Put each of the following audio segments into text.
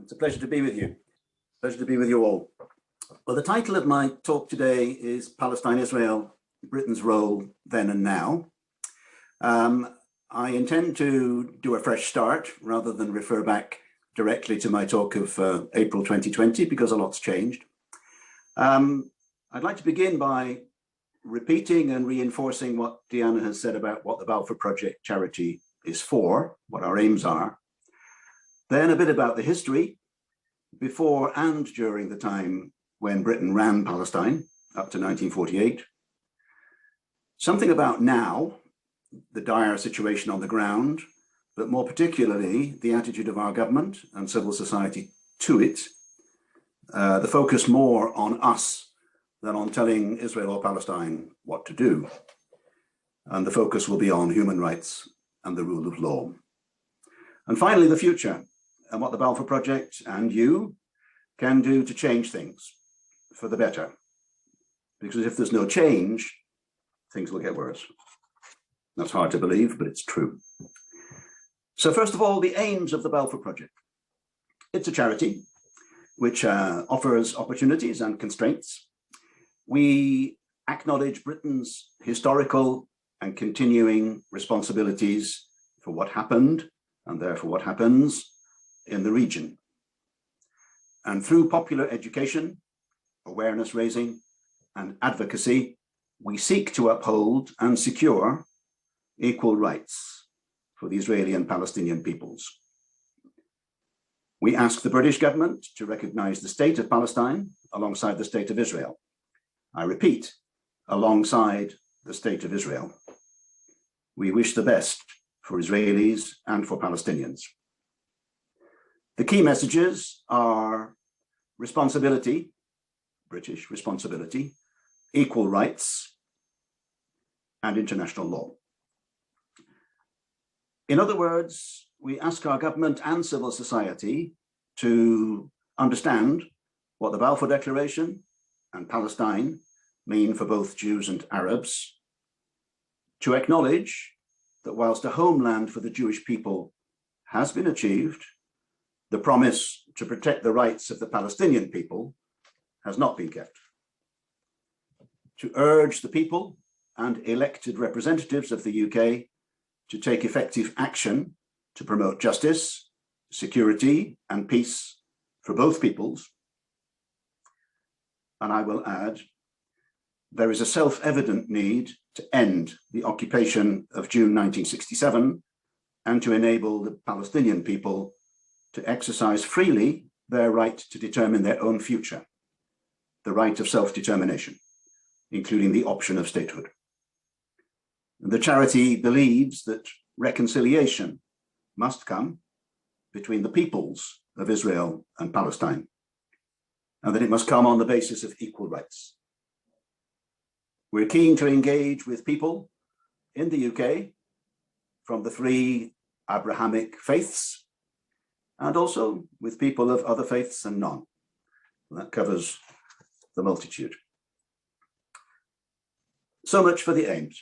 It's a pleasure to be with you. Pleasure to be with you all. Well, the title of my talk today is Palestine, Israel, Britain's Role Then and Now. I intend to do a fresh start rather than refer back directly to my talk of April 2020 because a lot's changed. I'd like to begin by repeating and reinforcing what Deanna has said about what the Balfour Project charity is for, what our aims are. Then a bit about the history before and during the time when Britain ran Palestine up to 1948. Something about now, the dire situation on the ground, but more particularly the attitude of our government and civil society to it. The focus more on us than on telling Israel or Palestine what to do. And the focus will be on human rights and the rule of law. And finally, the future and what the Balfour Project and you can do to change things for the better. Because if there's no change, things will get worse. That's hard to believe, but it's true. So first of all, the aims of the Balfour Project. It's a charity which offers opportunities and constraints. We acknowledge Britain's historical and continuing responsibilities for what happened and therefore what happens in the region. And through popular education, awareness raising, and advocacy, we seek to uphold and secure equal rights for the Israeli and Palestinian peoples. We ask the British government to recognize the state of Palestine alongside the state of Israel. I repeat, alongside the state of Israel. We wish the best for Israelis and for Palestinians. The key messages are responsibility, British responsibility, equal rights, and international law. In other words, we ask our government and civil society to understand what the Balfour Declaration and Palestine mean for both Jews and Arabs, to acknowledge that whilst a homeland for the Jewish people has been achieved, the promise to protect the rights of the Palestinian people has not been kept. To urge the people and elected representatives of the UK to take effective action to promote justice, security, and peace for both peoples. And I will add, there is a self-evident need to end the occupation of June 1967 and to enable the Palestinian people to exercise freely their right to determine their own future, the right of self-determination, including the option of statehood. The charity believes that reconciliation must come between the peoples of Israel and Palestine, and that it must come on the basis of equal rights. We're keen to engage with people in the UK from the three Abrahamic faiths, and also with people of other faiths and none. And that covers the multitude. So much for the aims.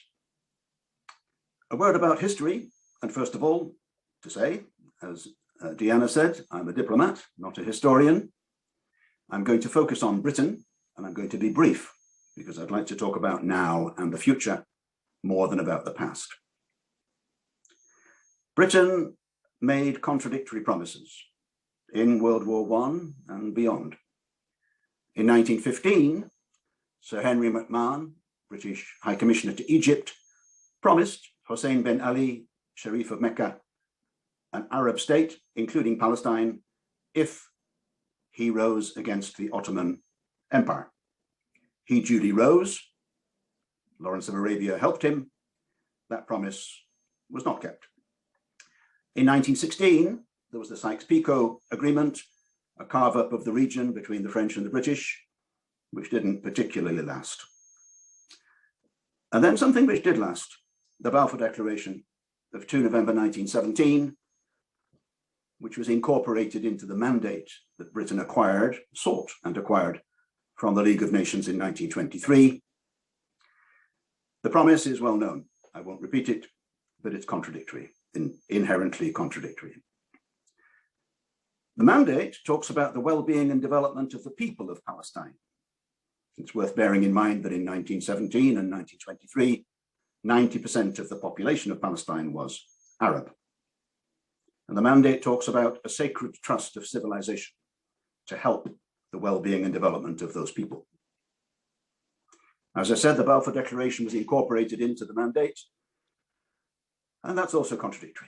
A word about history, and first of all, to say, as Deanna said, I'm a diplomat, not a historian. I'm going to focus on Britain, and I'm going to be brief, because I'd like to talk about now and the future more than about the past. Britain made contradictory promises in World War I and beyond. In 1915, Sir Henry McMahon, British High Commissioner to Egypt, promised Hussein bin Ali, Sharif of Mecca, an Arab state, including Palestine, if he rose against the Ottoman Empire. He duly rose. Lawrence of Arabia helped him. That promise was not kept. In 1916, there was the Sykes-Picot Agreement, a carve-up of the region between the French and the British, which didn't particularly last. And then something which did last, the Balfour Declaration of 2 November 1917, which was incorporated into the mandate that Britain sought and acquired from the League of Nations in 1923. The promise is well known. I won't repeat it, but it's contradictory, inherently contradictory. The mandate talks about the well-being and development of the people of Palestine. It's worth bearing in mind that in 1917 and 1923, 90% of the population of Palestine was Arab. And the mandate talks about a sacred trust of civilization to help the well-being and development of those people. As I said, the Balfour Declaration was incorporated into the mandate, and that's also contradictory.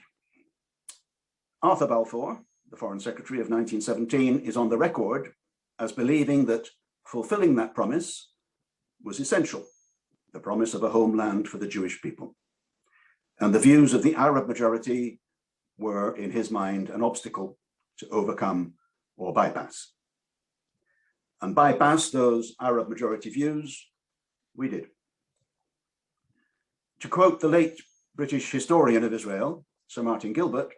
Arthur Balfour, the Foreign Secretary of 1917, is on the record as believing that fulfilling that promise was essential, the promise of a homeland for the Jewish people. And the views of the Arab majority were, in his mind, an obstacle to overcome or bypass. And bypass those Arab majority views, we did. To quote the late British historian of Israel, Sir Martin Gilbert,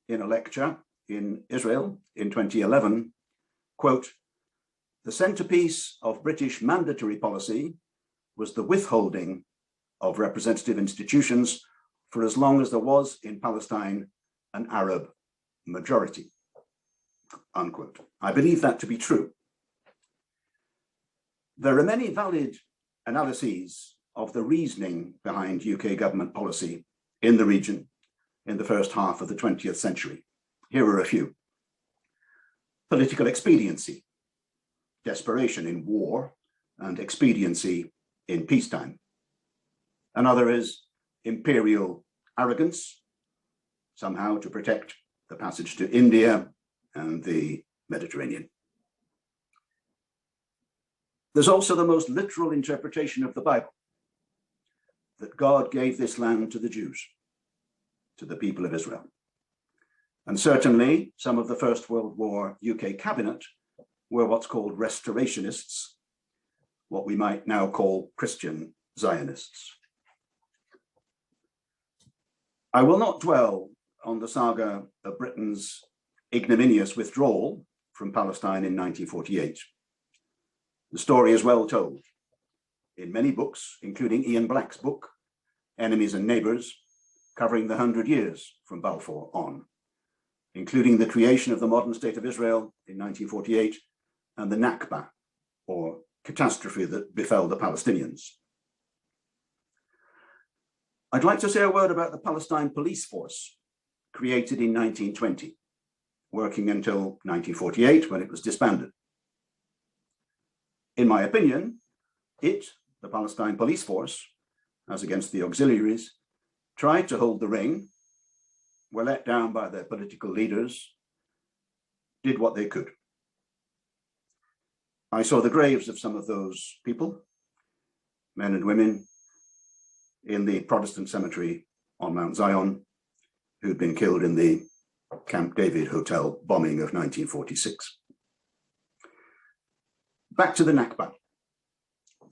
in a lecture in Israel in 2011, quote, "The centerpiece of British mandatory policy was the withholding of representative institutions for as long as there was in Palestine an Arab majority," unquote. I believe that to be true. There are many valid analyses of the reasoning behind UK government policy in the region in the first half of the 20th century. Here are a few. Political expediency, desperation in war, and expediency in peacetime. Another is imperial arrogance, somehow to protect the passage to India and the Mediterranean. There's also the most literal interpretation of the Bible, that God gave this land to the Jews, to the people of Israel. And certainly some of the First World War UK cabinet were what's called restorationists, what we might now call Christian Zionists. I will not dwell on the saga of Britain's ignominious withdrawal from Palestine in 1948. The story is well told in many books, including Ian Black's book, Enemies and Neighbours, covering the 100 years from Balfour on, including the creation of the modern state of Israel in 1948 and the Nakba, or catastrophe that befell the Palestinians. I'd like to say a word about the Palestine police force, created in 1920, working until 1948 when it was disbanded. In my opinion, the Palestine police force, as against the auxiliaries, tried to hold the ring, were let down by their political leaders, did what they could. I saw the graves of some of those people, men and women, in the Protestant cemetery on Mount Zion, who'd been killed in the Camp David Hotel bombing of 1946. Back to the Nakba.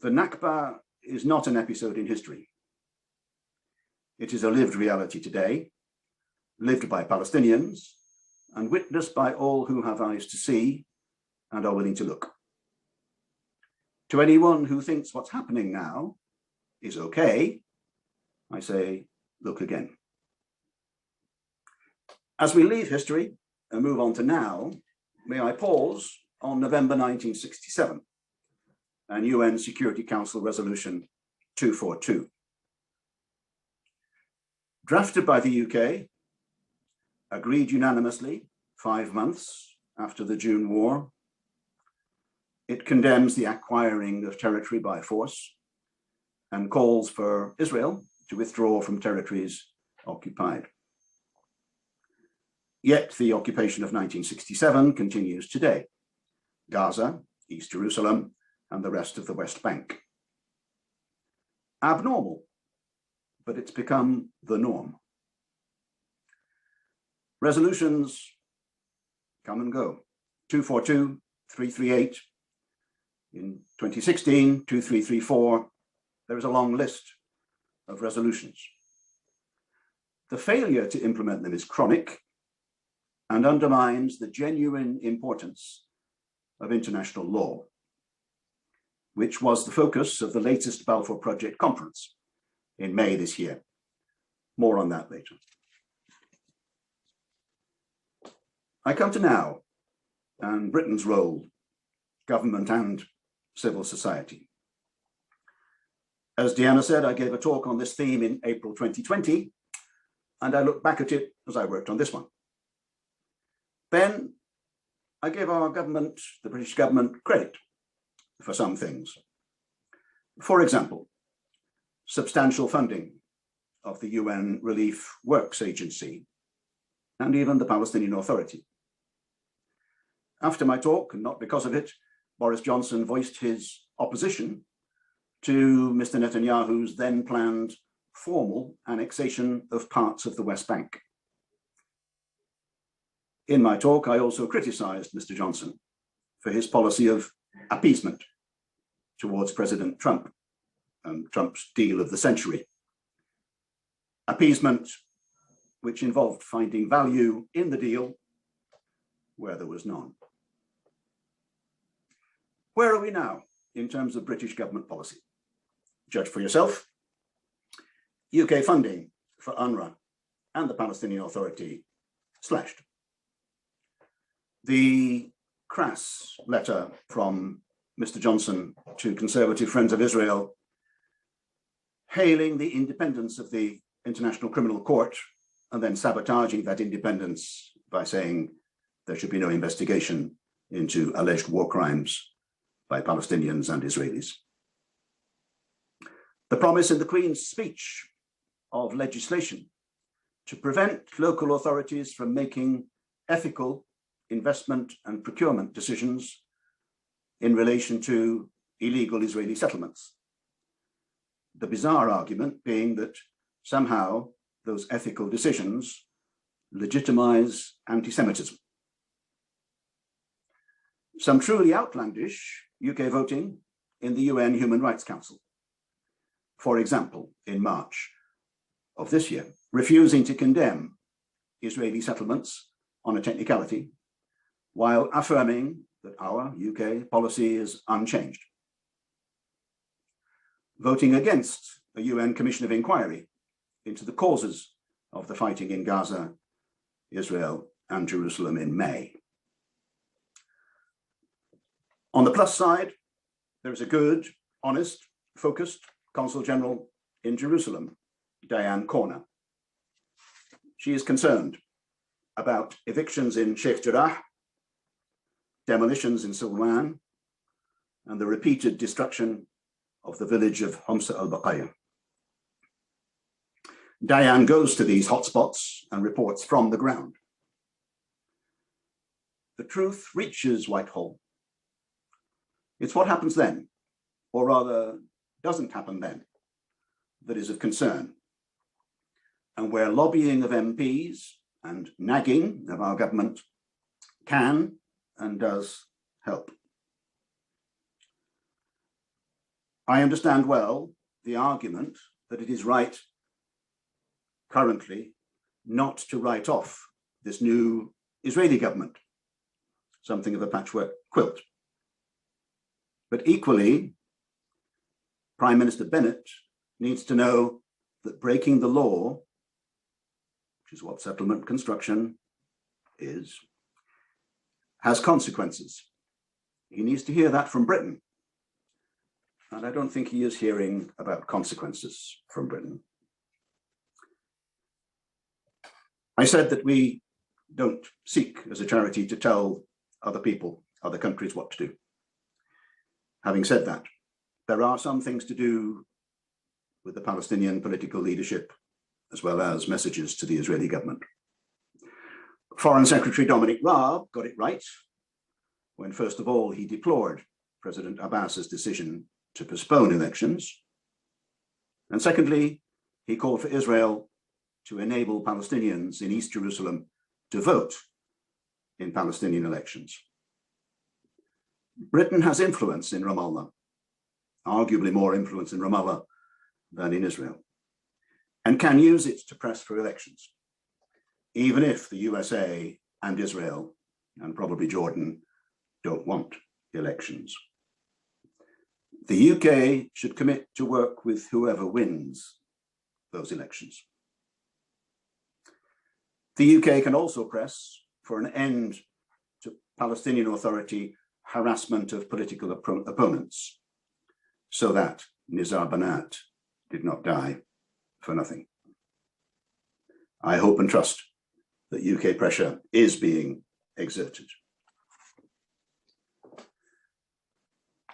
The Nakba is not an episode in history. It is a lived reality today, lived by Palestinians and witnessed by all who have eyes to see and are willing to look. To anyone who thinks what's happening now is okay, I say, look again. As we leave history and move on to now, may I pause on November 1967 and UN Security Council Resolution 242. Drafted by the UK, agreed unanimously 5 months after the June War, it condemns the acquiring of territory by force and calls for Israel to withdraw from territories occupied. Yet the occupation of 1967 continues today. Gaza, East Jerusalem, and the rest of the West Bank. Abnormal, but it's become the norm. Resolutions come and go. 242, 338. In 2016, 2334. There is a long list of resolutions. The failure to implement them is chronic and undermines the genuine importance of international law, which was the focus of the latest Balfour Project conference in May this year. More on that later. I come to now, and Britain's role, government and civil society. As Deanna said, I gave a talk on this theme in April 2020, and I look back at it as I worked on this one. Then I gave our government, the British government, credit for some things. For example, substantial funding of the UN Relief Works Agency and even the Palestinian Authority. After my talk, and not because of it, Boris Johnson voiced his opposition to Mr. Netanyahu's then planned formal annexation of parts of the West Bank. In my talk, I also criticized Mr. Johnson for his policy of appeasement towards President Trump and Trump's deal of the century. Appeasement which involved finding value in the deal where there was none. Where are we now in terms of British government policy? Judge for yourself. UK funding for UNRWA and the Palestinian Authority slashed. The crass letter from Mr. Johnson to Conservative Friends of Israel, hailing the independence of the International Criminal Court and then sabotaging that independence by saying there should be no investigation into alleged war crimes by Palestinians and Israelis. The promise in the Queen's speech of legislation to prevent local authorities from making ethical investment and procurement decisions in relation to illegal Israeli settlements. The bizarre argument being that somehow those ethical decisions legitimize anti-Semitism. Some truly outlandish UK voting in the UN Human Rights Council. For example, in March of this year, refusing to condemn Israeli settlements on a technicality, while affirming that our UK policy is unchanged. Voting against a UN Commission of Inquiry into the causes of the fighting in Gaza, Israel, and Jerusalem in May. On the plus side, there is a good, honest, focused Consul-General in Jerusalem, Diane Corner. She is concerned about evictions in Sheikh Jarrah, demolitions in Silwan, and the repeated destruction of the village of Homsa al-Baqaya. Diane goes to these hotspots and reports from the ground. The truth reaches Whitehall. It's what happens then, or rather doesn't happen then, that is of concern, and where lobbying of MPs and nagging of our government can and does help. I understand well the argument that it is right currently not to write off this new Israeli government, something of a patchwork quilt. But equally, Prime Minister Bennett needs to know that breaking the law, which is what settlement construction is, has consequences. He needs to hear that from Britain. And I don't think he is hearing about consequences from Britain. I said that we don't seek as a charity to tell other people, other countries what to do. Having said that, there are some things to do with the Palestinian political leadership, as well as messages to the Israeli government. Foreign Secretary Dominic Raab got it right when, first of all, he deplored President Abbas's decision to postpone elections. And secondly, he called for Israel to enable Palestinians in East Jerusalem to vote in Palestinian elections. Britain has influence in Ramallah, arguably more influence in Ramallah than in Israel, and can use it to press for elections, even if the USA and Israel, and probably Jordan, don't want elections. The UK should commit to work with whoever wins those elections. The UK can also press for an end to Palestinian Authority harassment of political opponents, so that Nizar Banat did not die for nothing. I hope and trust that UK pressure is being exerted.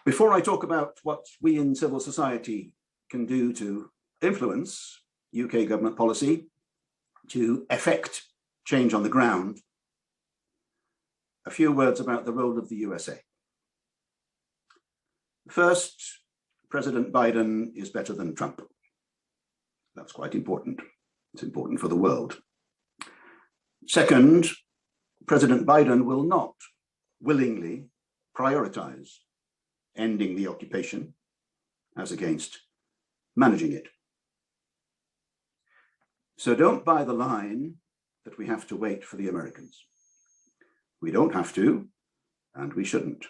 Before I talk about what we in civil society can do to influence UK government policy to effect change on the ground, a few words about the role of the USA. First, President Biden is better than Trump. That's quite important. It's important for the world. Second, President Biden will not willingly prioritize ending the occupation as against managing it. So don't buy the line that we have to wait for the Americans. We don't have to, and we shouldn't.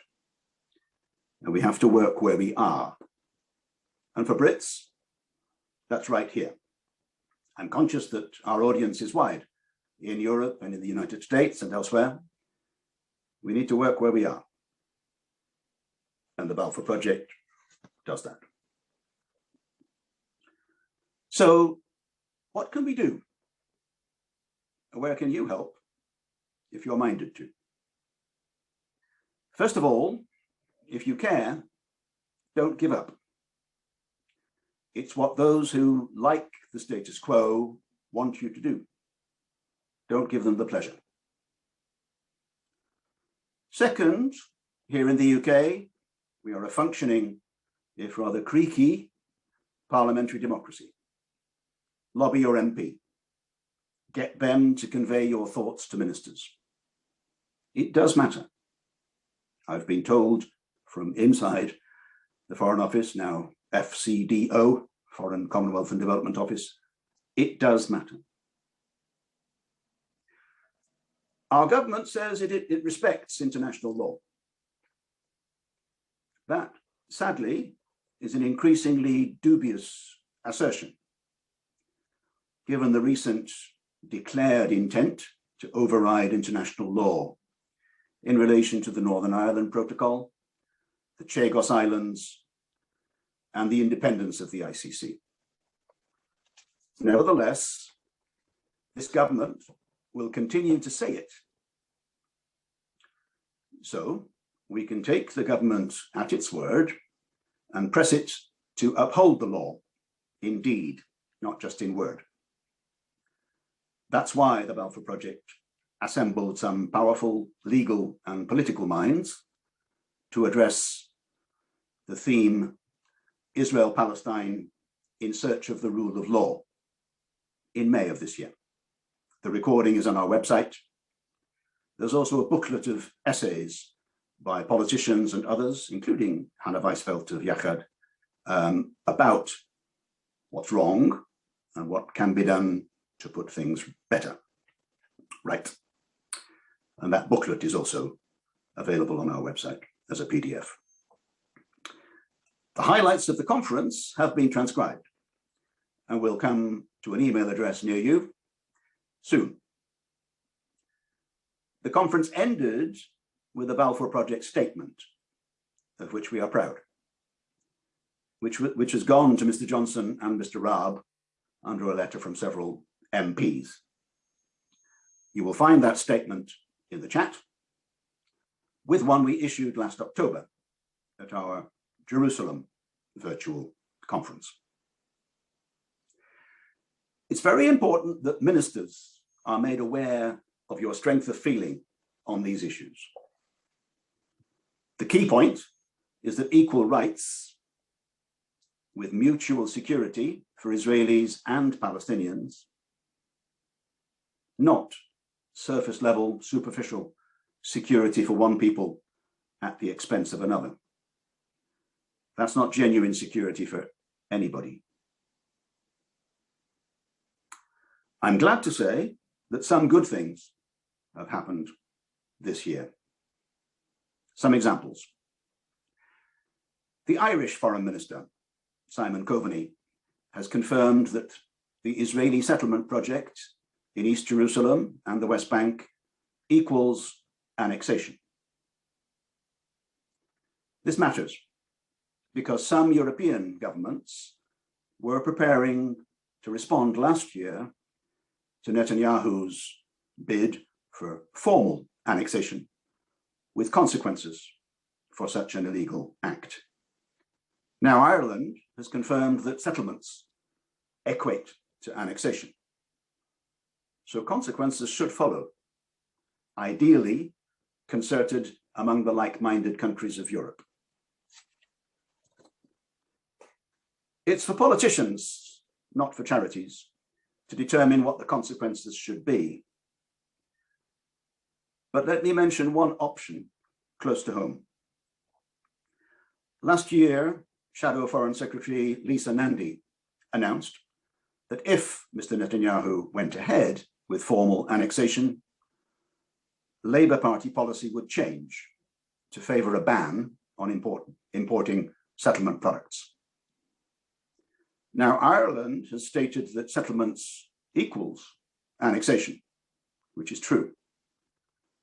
And we have to work where we are. And for Brits, that's right here. I'm conscious that our audience is wide in Europe and in the United States and elsewhere. We need to work where we are. And the Balfour Project does that. So what can we do? Where can you help if you're minded to? First of all, if you care, don't give up. It's what those who like the status quo want you to do. Don't give them the pleasure. Second, here in the UK, we are a functioning, if rather creaky, parliamentary democracy. Lobby your MP. Get them to convey your thoughts to ministers. It does matter. I've been told from inside the Foreign Office, now FCDO, Foreign Commonwealth and Development Office, it does matter. Our government says it respects international law. That, sadly, is an increasingly dubious assertion, given the recent declared intent to override international law in relation to the Northern Ireland Protocol, the Chagos Islands, and the independence of the ICC. Nevertheless, this government will continue to say it. So we can take the government at its word and press it to uphold the law, in deed, not just in word. That's why the Balfour Project assembled some powerful legal and political minds to address the theme Israel-Palestine in search of the rule of law in May of this year. The recording is on our website. There's also a booklet of essays by politicians and others, including Hannah Weisfeld of Yachad, about what's wrong and what can be done to put things better. Right. And that booklet is also available on our website as a PDF. The highlights of the conference have been transcribed and will come to an email address near you soon. The conference ended with a Balfour Project statement, of which we are proud, which has gone to Mr. Johnson and Mr. Raab under a letter from several MPs. You will find that statement in the chat, with one we issued last October at our Jerusalem virtual conference. It's very important that ministers are made aware of your strength of feeling on these issues. The key point is that equal rights with mutual security for Israelis and Palestinians, not surface level, superficial security for one people at the expense of another. That's not genuine security for anybody. I'm glad to say that some good things have happened this year. Some examples. The Irish Foreign Minister, Simon Coveney, has confirmed that the Israeli settlement project in East Jerusalem and the West Bank equals annexation, This matters because some European governments were preparing to respond last year to Netanyahu's bid for formal annexation with consequences for such an illegal act. Now, Ireland has confirmed that settlements equate to annexation. So consequences should follow, ideally concerted among the like-minded countries of Europe. It's for politicians, not for charities, to determine what the consequences should be. But let me mention one option close to home. Last year, Shadow Foreign Secretary Lisa Nandy announced that if Mr. Netanyahu went ahead with formal annexation, Labour Party policy would change to favour a ban on importing settlement products. Now, Ireland has stated that settlements equals annexation, which is true.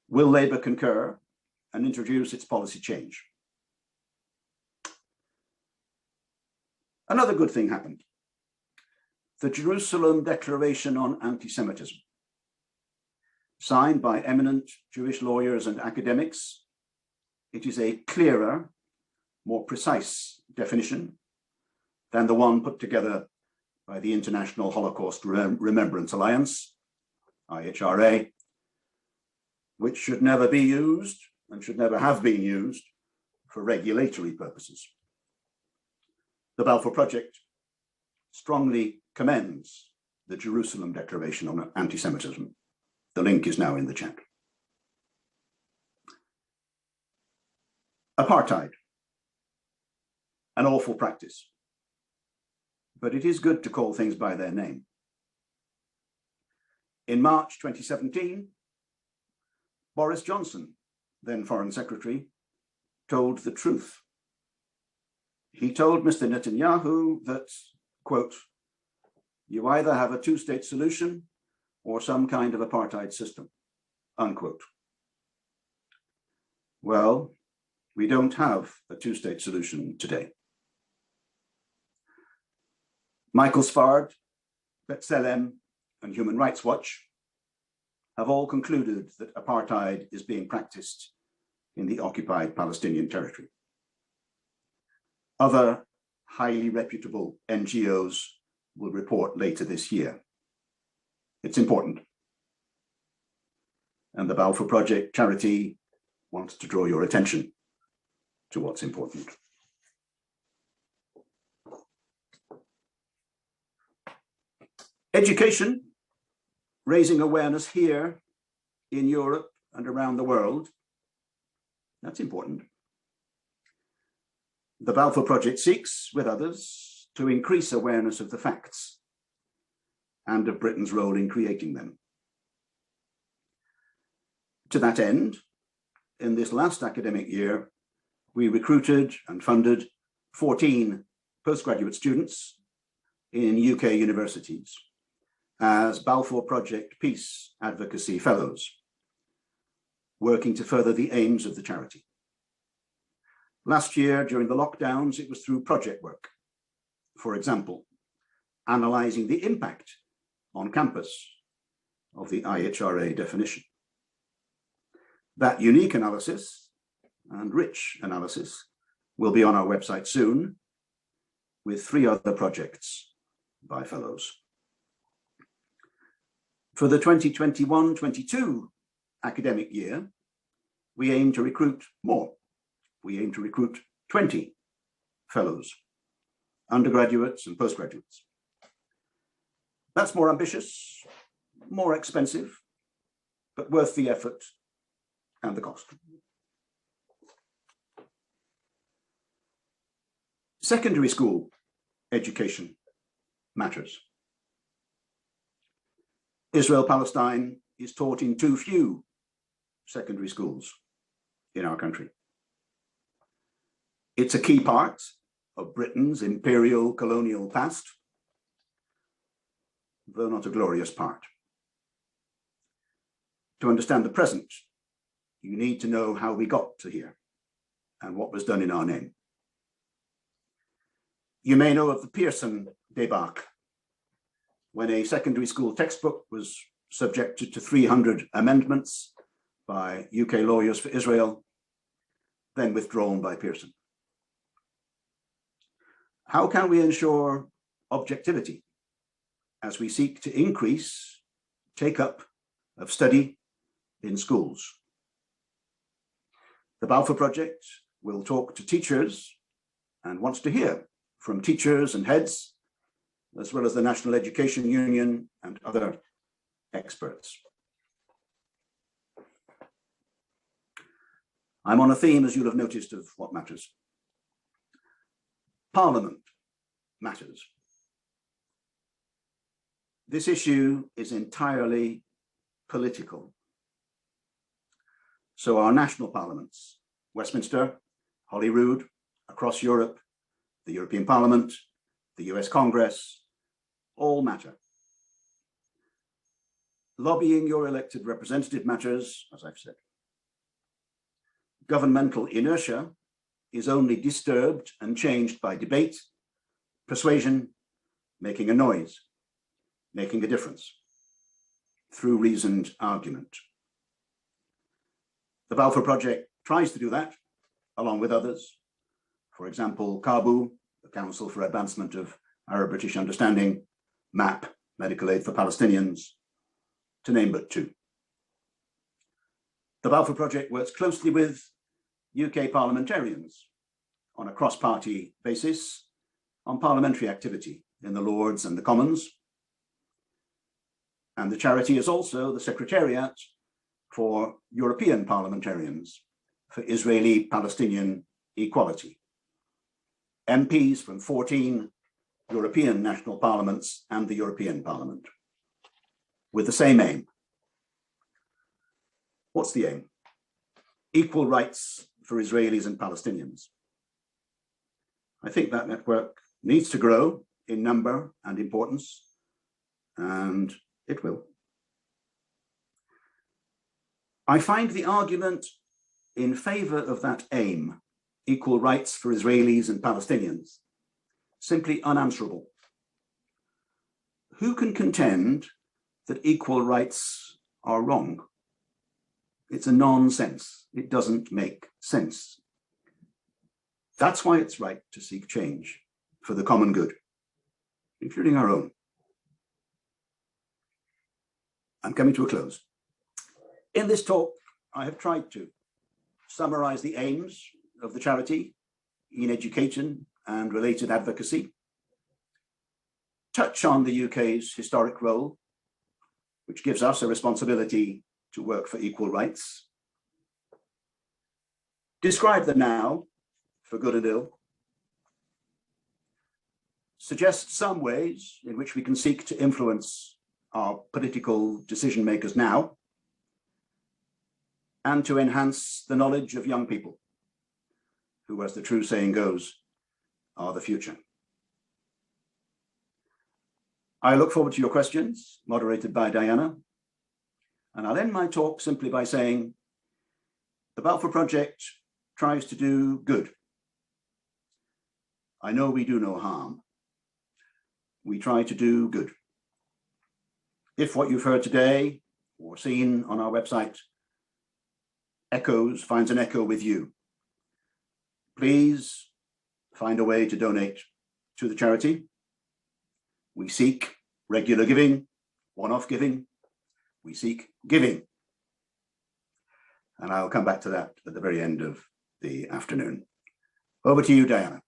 Will Labour concur and introduce its policy change? Another good thing happened. The Jerusalem Declaration on Anti-Semitism, signed by eminent Jewish lawyers and academics. It is a clearer, more precise definition than the one put together by the International Holocaust Remembrance Alliance, IHRA, which should never be used and should never have been used for regulatory purposes. The Balfour Project strongly commends the Jerusalem Declaration on Anti-Semitism. The link is now in the chat. Apartheid, an awful practice, but it is good to call things by their name. In March 2017, Boris Johnson, then Foreign Secretary, told the truth. He told Mr. Netanyahu that, quote, "You either have a two-state solution or some kind of apartheid system," unquote. Well, we don't have a two-state solution today. Michael Sfard, B'Tselem, and Human Rights Watch have all concluded that apartheid is being practiced in the occupied Palestinian territory. Other highly reputable NGOs will report later this year. It's important. And the Balfour Project charity wants to draw your attention to what's important. Education, raising awareness here in Europe and around the world, that's important. The Balfour Project seeks, with others, to increase awareness of the facts and of Britain's role in creating them. To that end, in this last academic year, we recruited and funded 14 postgraduate students in UK universities as Balfour Project Peace Advocacy Fellows, working to further the aims of the charity. Last year, during the lockdowns, it was through project work. For example, analysing the impact on campus of the IHRA definition. That unique analysis and rich analysis will be on our website soon, with 3 other projects by fellows. For the 2021-22 academic year, we aim to recruit more. We aim to recruit 20 fellows, undergraduates and postgraduates. That's more ambitious, more expensive, but worth the effort and the cost. Secondary school education matters. Israel-Palestine is taught in too few secondary schools in our country. It's a key part of Britain's imperial colonial past, though not a glorious part. To understand the present, you need to know how we got to here and what was done in our name. You may know of the Pearson debacle, when a secondary school textbook was subjected to 300 amendments by UK Lawyers for Israel, then withdrawn by Pearson. How can we ensure objectivity as we seek to increase take-up of study in schools? The Balfour Project will talk to teachers and wants to hear from teachers and heads, as well as the National Education Union and other experts. I'm on a theme, as you'll have noticed, of what matters. Parliament matters. This issue is entirely political. So our national parliaments, Westminster, Holyrood, across Europe, the European Parliament, the US Congress, all matter. Lobbying your elected representative matters, as I've said. Governmental inertia is only disturbed and changed by debate, persuasion, making a noise, making a difference, through reasoned argument. The Balfour Project tries to do that, along with others. For example, CABU, the Council for Advancement of Arab-British Understanding, MAP, Medical Aid for Palestinians, to name but two. The Balfour Project works closely with UK parliamentarians on a cross-party basis on parliamentary activity in the Lords and the Commons. And the charity is also the Secretariat for European parliamentarians for Israeli-Palestinian equality. MPs from 14 European national parliaments and the European Parliament, with the same aim. What's the aim? Equal rights for Israelis and Palestinians. I think that network needs to grow in number and importance, and it will. I find the argument in favor of that aim, equal rights for Israelis and Palestinians, simply unanswerable. Who can contend that equal rights are wrong? It's a nonsense. It doesn't make sense. That's why it's right to seek change for the common good, including our own. I'm coming to a close. In this talk, I have tried to summarize the aims of the charity in education and related advocacy, touch on the UK's historic role, which gives us a responsibility to work for equal rights, describe the now, for good and ill, suggest some ways in which we can seek to influence our political decision makers now, and to enhance the knowledge of young people, who, as the true saying goes, are the future. I look forward to your questions, moderated by Diana, and I'll end my talk simply by saying the Balfour Project tries to do good. I know we do no harm. We try to do good. If what you've heard today or seen on our website finds an echo with you, please find a way to donate to the charity. We seek regular giving, one-off giving. We seek giving. And I'll come back to that at the very end of the afternoon. Over to you, Diana.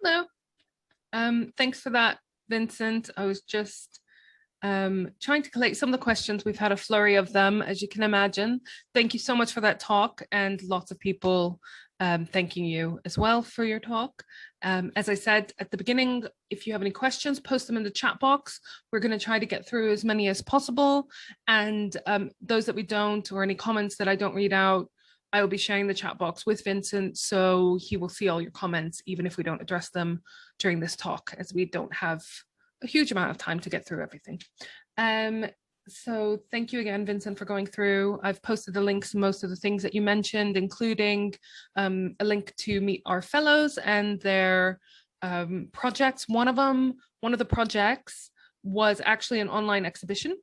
Hello. Thanks for that, Vincent. I was just trying to collect some of the questions. We've had a flurry of them, as you can imagine. Thank you so much for that talk, and lots of people thanking you as well for your talk. As I said at the beginning, if you have any questions, post them in the chat box. We're going to try to get through as many as possible. And those that we don't, or any comments that I don't read out, I will be sharing the chat box with Vincent, so he will see all your comments, even if we don't address them during this talk, as we don't have a huge amount of time to get through everything. So thank you again, Vincent, for going through. I've posted the links to most of the things that you mentioned, including a link to meet our fellows and their projects. One of the projects was actually an online exhibition,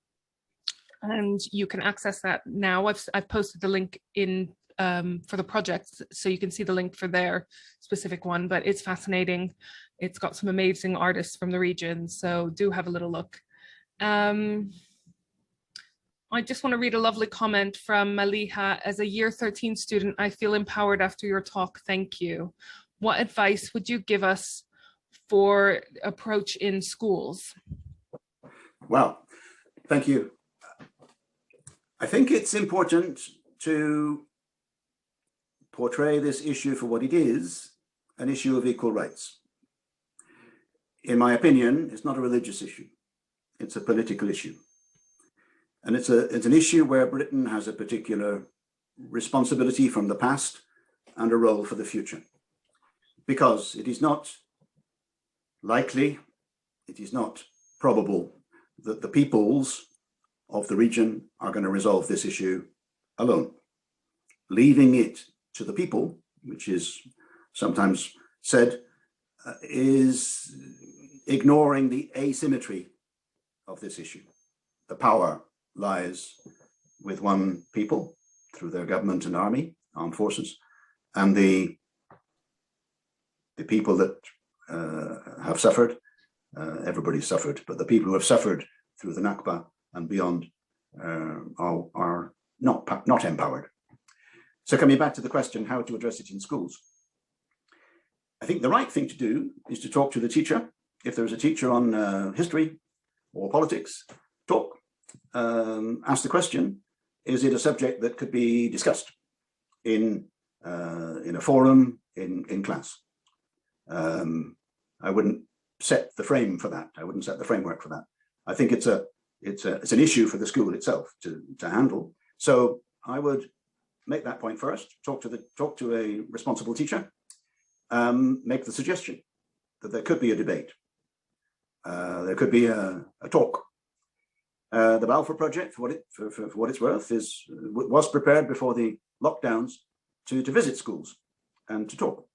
and you can access that now. I've posted the link in for the projects, so you can see the link for their specific one, but it's fascinating. It's got some amazing artists from the region, so do have a little look. I just want to read a lovely comment from Maliha. As a year 13 student, I feel empowered after your talk. Thank you. What advice would you give us for approach in schools? Well, thank you. I think it's important to portray this issue for what it is, an issue of equal rights. In my opinion, it's not a religious issue. It's a political issue. And it's an issue where Britain has a particular responsibility from the past and a role for the future. Because it is not likely, it is not probable that the peoples of the region are going to resolve this issue alone. Leaving it to the people, which is sometimes said, is ignoring the asymmetry of this issue. The power lies with one people through their government and army, armed forces, and the people that have suffered, everybody's suffered, but the people who have suffered through the Nakba and beyond are not empowered. So coming back to the question, how to address it in schools, I think the right thing to do is to talk to the teacher. If there's a teacher on history or politics, talk. Ask the question, is it a subject that could be discussed in a forum, in class? I wouldn't set the frame for that. I wouldn't set the framework for that. I think it's an issue for the school itself to handle. So I would make that point first, talk to a responsible teacher, make the suggestion that there could be a debate. There could be a talk. The Balfour project, for what it's worth, was prepared before the lockdowns to visit schools and to talk.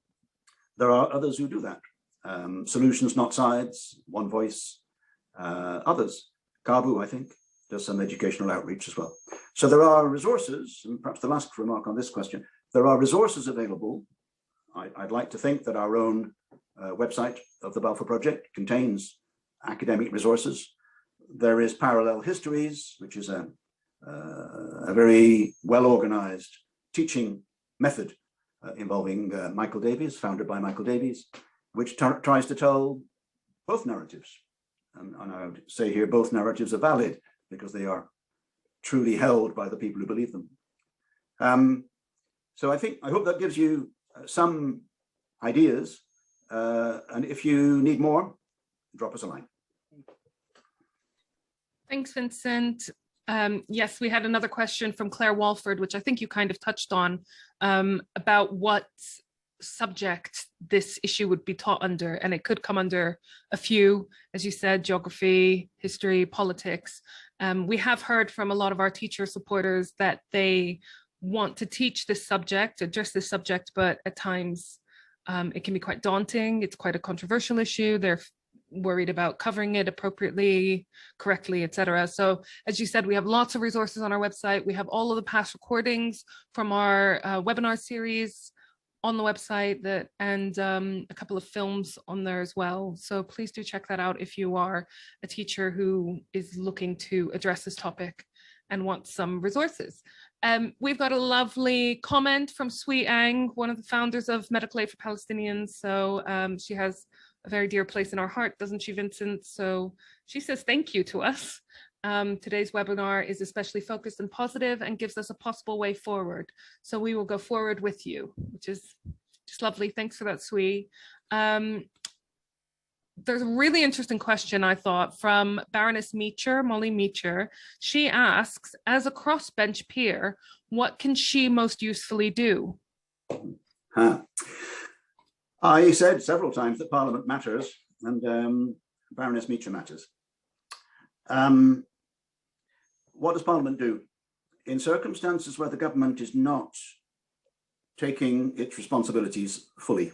There are others who do that. Solutions, Not Sides, One Voice, others. Kabu, I think, does some educational outreach as well. So there are resources, and perhaps the last remark on this question, there are resources available. I'd like to think that our own website of the Balfour project contains academic resources. There is Parallel Histories, which is a very well-organized teaching method involving Michael Davies, founded by Michael Davies, which tries to tell both narratives. And I would say here both narratives are valid because they are truly held by the people who believe them. So I hope that gives you some ideas. And if you need more, drop us a line. Thanks, Vincent. Yes, we had another question from Claire Walford, which I think you kind of touched on, about what subject this issue would be taught under, and it could come under a few, as you said, geography, history, politics. We have heard from a lot of our teacher supporters that they want to teach this subject, address this subject, but at times it can be quite daunting. It's quite a controversial issue. They're worried about covering it appropriately, correctly, etc. So as you said, we have lots of resources on our website. We have all of the past recordings from our webinar series on the website, and a couple of films on there as well. So please do check that out if you are a teacher who is looking to address this topic and want some resources. We've got a lovely comment from Sui Ang, one of the founders of Medical Aid for Palestinians. So she has a very dear place in our heart, doesn't she, Vincent? So she says thank you to us. Today's webinar is especially focused and positive and gives us a possible way forward. So we will go forward with you, which is just lovely. Thanks for that, Sui. There's a really interesting question, I thought, from Baroness Meacher, Molly Meacher. She asks, as a crossbench peer, what can she most usefully do? I said several times that Parliament matters, and Baroness Meacher matters. what does Parliament do? In circumstances where the government is not taking its responsibilities fully,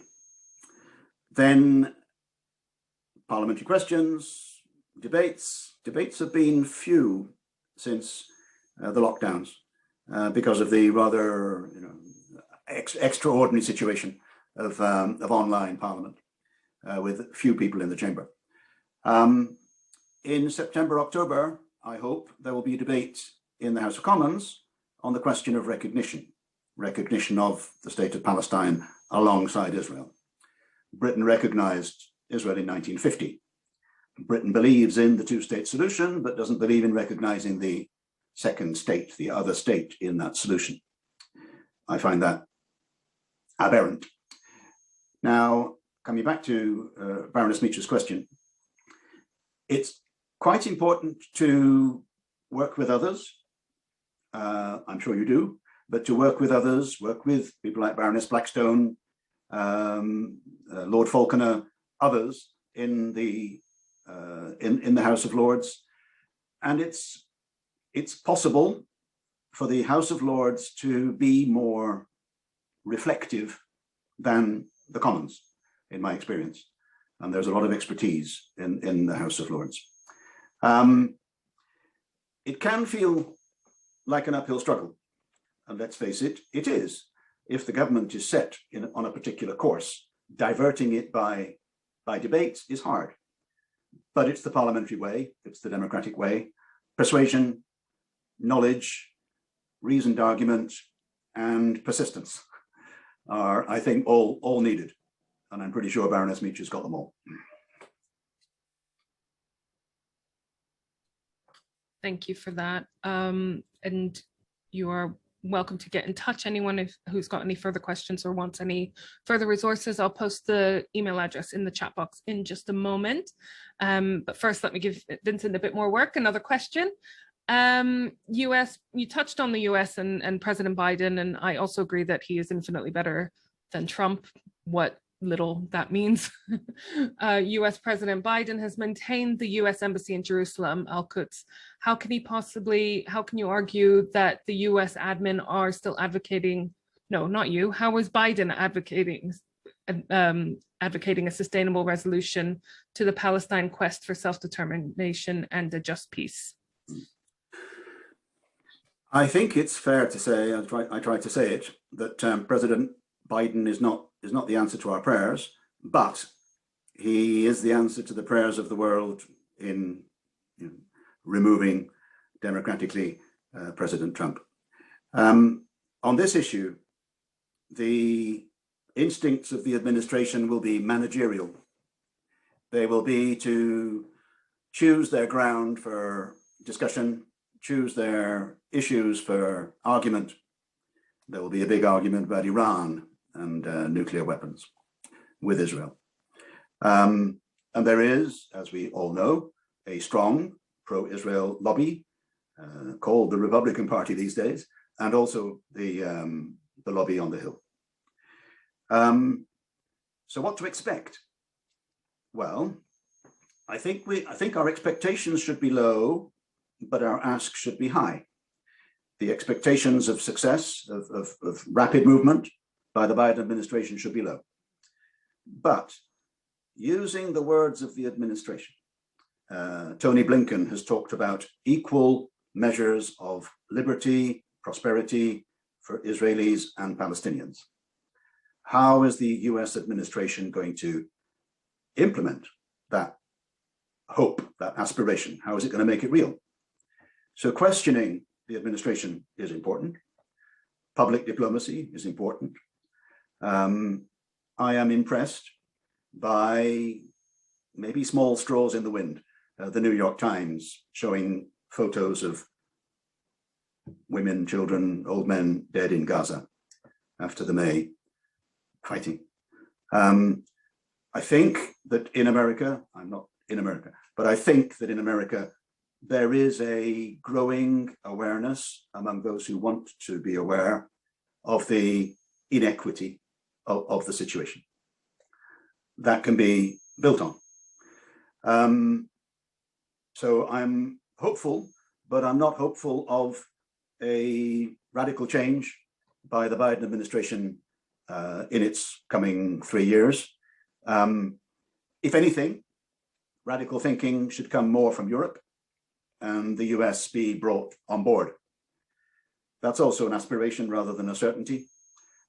then parliamentary questions, debates have been few since the lockdowns because of the rather extraordinary situation of online parliament with few people in the chamber. In September, October, I hope there will be a debate in the House of Commons on the question of recognition of the state of Palestine alongside Israel. Britain recognized Israel in 1950. Britain believes in the two-state solution, but doesn't believe in recognizing the second state, the other state in that solution. I find that aberrant. Now, coming back to Baroness Meach's question, it's quite important to work with others. I'm sure you do, but to work with others, work with people like Baroness Blackstone, Lord Falconer, others in the House of Lords, and it's possible for the House of Lords to be more reflective than the Commons, in my experience. And there's a lot of expertise in the House of Lords. It can feel like an uphill struggle, and let's face it, it is. If the government is set on a particular course, diverting it by debate is hard. But it's the parliamentary way, it's the democratic way. Persuasion, knowledge, reasoned argument, and persistence are, I think, all needed. And I'm pretty sure Baroness Meach has got them all. Thank you for that. And you are welcome to get in touch. Anyone who's got any further questions or wants any further resources, I'll post the email address in the chat box in just a moment. But first, let me give Vincent a bit more work. Another question. You touched on the US and President Biden, and I also agree that he is infinitely better than Trump, what little that means. US President Biden has maintained the US Embassy in Jerusalem, Al-Quds. How can you argue that the US admin are still advocating, no, not you, how is Biden advocating a sustainable resolution to the Palestine quest for self-determination and a just peace? I think it's fair to say, I tried to say it, that President Biden is not the answer to our prayers, but he is the answer to the prayers of the world in removing democratically President Trump. On this issue, the instincts of the administration will be managerial. They will be to choose their ground for discussion, choose their issues for argument. There will be a big argument about Iran and nuclear weapons with Israel. And there is, as we all know, a strong pro-Israel lobby called the Republican Party these days, and also the lobby on the Hill. So what to expect? Well, I think our expectations should be low, but our asks should be high. The expectations of success, of rapid movement by the Biden administration should be low. But using the words of the administration, Tony Blinken has talked about equal measures of liberty, prosperity for Israelis and Palestinians. How is the US administration going to implement that hope, that aspiration? How is it going to make it real? So questioning the administration is important. Public diplomacy is important. I am impressed by maybe small straws in the wind. The New York Times showing photos of women, children, old men dead in Gaza after the May fighting. I think that in America, I'm not in America, but I think that in America, there is a growing awareness among those who want to be aware of the inequity of the situation. That can be built on. So I'm hopeful but I'm not hopeful of a radical change by the Biden administration in its coming 3 years. If anything, radical thinking should come more from Europe and the US be brought on board. That's also an aspiration rather than a certainty.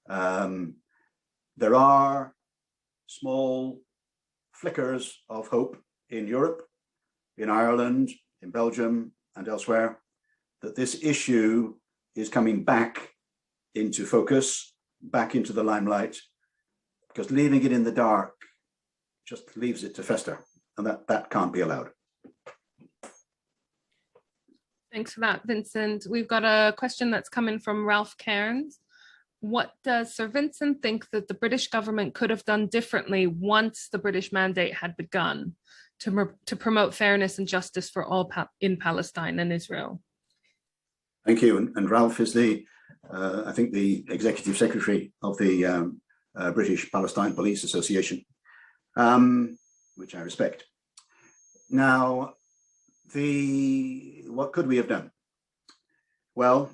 There are small flickers of hope in Europe, in Ireland, in Belgium, and elsewhere, that this issue is coming back into focus, back into the limelight, because leaving it in the dark just leaves it to fester, and that can't be allowed. Thanks for that, Vincent. We've got a question that's coming from Ralph Cairns. What does Sir Vincent think that the British government could have done differently once the British mandate had begun to promote fairness and justice for all in Palestine and Israel? Thank you. And Ralph is I think the executive secretary of the British Palestine Police Association, which I respect. Now, what could we have done? Well,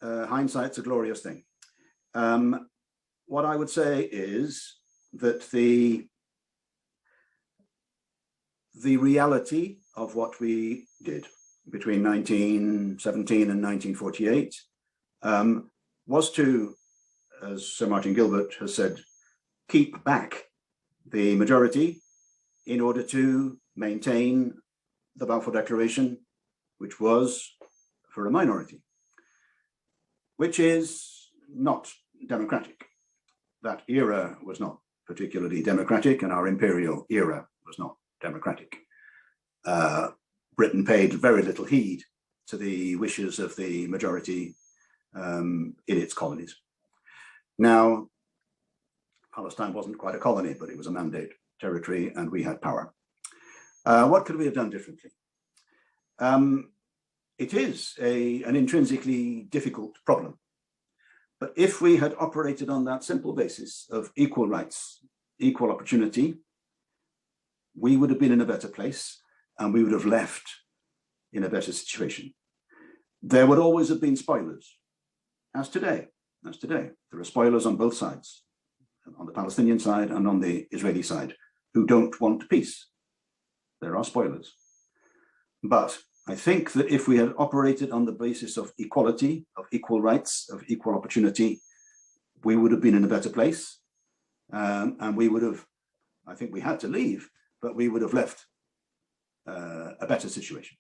hindsight's a glorious thing. What I would say is that the reality of what we did between 1917 and 1948 was to, as Sir Martin Gilbert has said, keep back the majority in order to maintain the Balfour Declaration, which was for a minority, which is not democratic. That era was not particularly democratic, and our imperial era was not democratic. Britain paid very little heed to the wishes of the majority in its colonies. Now, Palestine wasn't quite a colony, but it was a mandate territory, and we had power. What could we have done differently? It is an intrinsically difficult problem. But if we had operated on that simple basis of equal rights, equal opportunity, we would have been in a better place, and we would have left in a better situation. There would always have been spoilers, as today. There are spoilers on both sides, on the Palestinian side and on the Israeli side, who don't want peace. There are spoilers. But I think that if we had operated on the basis of equality, of equal rights, of equal opportunity, we would have been in a better place. And we would have, I think we had to leave, but we would have left a better situation.